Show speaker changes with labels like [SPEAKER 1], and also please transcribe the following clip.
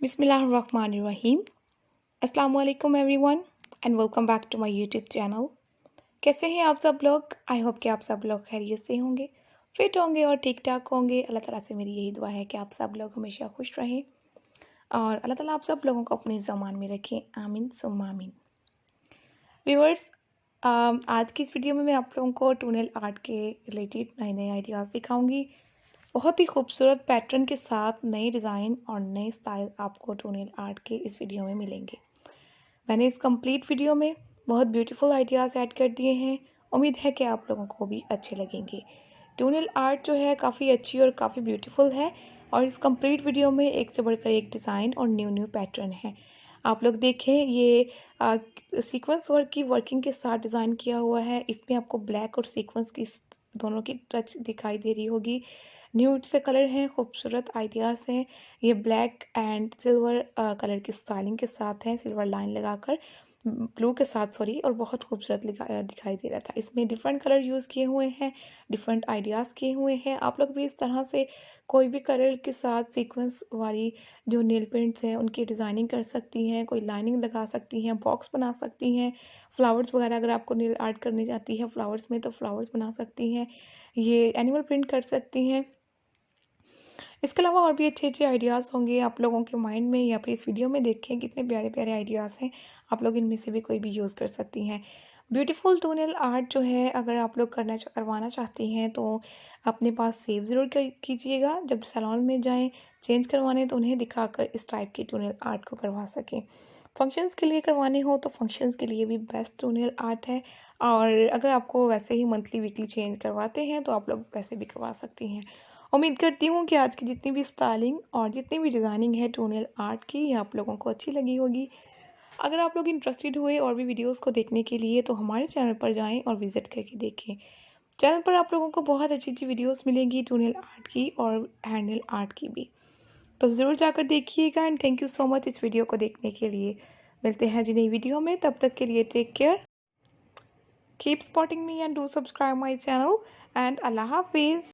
[SPEAKER 1] बिस्मिल्लाहिर्रहमानिर्रहीम। अस्सलाम वालेकुम everyone and welcome back to my YouTube channel. कैसे हैं आप सब लोग? आई होप कि आप सब लोग खैरियत से होंगे, फिट होंगे और ठीक ठाक होंगे। अल्लाह ताला से मेरी यही दुआ है कि आप सब लोग हमेशा खुश रहें और अल्लाह ताला आप सब लोगों को अपने ज़मान में रखें। आमीन सुम्मा आमीन। व्यूअर्स, आज की इस वीडियो में मैं आप लोगों को टूनेल आर्ट के रिलेटेड नए नए आइडियाज़ दिखाऊंगी। बहुत ही खूबसूरत पैटर्न के साथ नए डिज़ाइन और नए स्टाइल आपको टूनेल आर्ट के इस वीडियो में मिलेंगे। मैंने इस कंप्लीट वीडियो में बहुत ब्यूटीफुल आइडियाज़ ऐड कर दिए हैं। उम्मीद है कि आप लोगों को भी अच्छे लगेंगे। टूनेल आर्ट जो है काफ़ी अच्छी और काफ़ी ब्यूटीफुल है और इस कंप्लीट वीडियो में एक से बढ़कर एक डिज़ाइन और न्यू न्यू पैटर्न है। आप लोग देखें, ये सीक्वेंस वर्क की वर्किंग के साथ डिज़ाइन किया हुआ है। इसमें आपको ब्लैक और सीक्वेंस की दोनों की टच दिखाई दे रही होगी। न्यूड से कलर हैं, खूबसूरत आइडियाज़ हैं। ये ब्लैक एंड सिल्वर कलर की स्टाइलिंग के साथ हैं, सिल्वर लाइन लगाकर ब्लू के साथ, सॉरी, और बहुत खूबसूरत दिखाई दे रहा था। इसमें डिफरेंट कलर यूज़ किए हुए हैं, डिफरेंट आइडियाज़ किए हुए हैं। आप लोग भी इस तरह से कोई भी कलर के साथ सीक्वेंस वाली जो नेल पेंट्स हैं उनकी डिज़ाइनिंग कर सकती हैं, कोई लाइनिंग लगा सकती हैं, बॉक्स बना सकती हैं, फ्लावर्स वगैरह अगर आपको नेल आर्ट करनी चाहती है फ्लावर्स में तो फ्लावर्स बना सकती हैं, ये एनिमल प्रिंट कर सकती हैं। इसके अलावा और भी अच्छे अच्छे आइडियाज़ होंगे आप लोगों के माइंड में, या फिर इस वीडियो में देखें कितने प्यारे प्यारे आइडियाज़ हैं। आप लोग इनमें से भी कोई भी यूज़ कर सकती हैं। ब्यूटीफुल टूनेल आर्ट जो है अगर आप लोग करवाना चाहती हैं तो अपने पास सेव ज़रूर कीजिएगा। जब सैलून में जाएं चेंज करवाने तो उन्हें दिखाकर इस टाइप की टूनेल आर्ट को करवा सकें। फंक्शंस के लिए करवाने हो तो फंक्शंस के लिए भी बेस्ट टूनेल आर्ट है, और अगर आपको वैसे ही मंथली वीकली चेंज करवाते हैं तो आप लोग वैसे भी करवा सकती हैं। उम्मीद करती हूँ कि आज की जितनी भी स्टाइलिंग और जितनी भी डिज़ाइनिंग है टूनेल आर्ट की, ये आप लोगों को अच्छी लगी होगी। अगर आप लोग इंटरेस्टेड हुए और भी वीडियोस को देखने के लिए तो हमारे चैनल पर जाएं और विज़िट करके देखें। चैनल पर आप लोगों को बहुत अच्छी अच्छी वीडियोस मिलेंगी टूनेल आर्ट की और हैंडल आर्ट की भी, तो ज़रूर जाकर देखिएगा। And thank you so much इस वीडियो को देखने के लिए। मिलते हैं जी नई वीडियो में, तब तक के लिए take care, keep supporting me and do subscribe my channel and अल्लाह हाफिज़।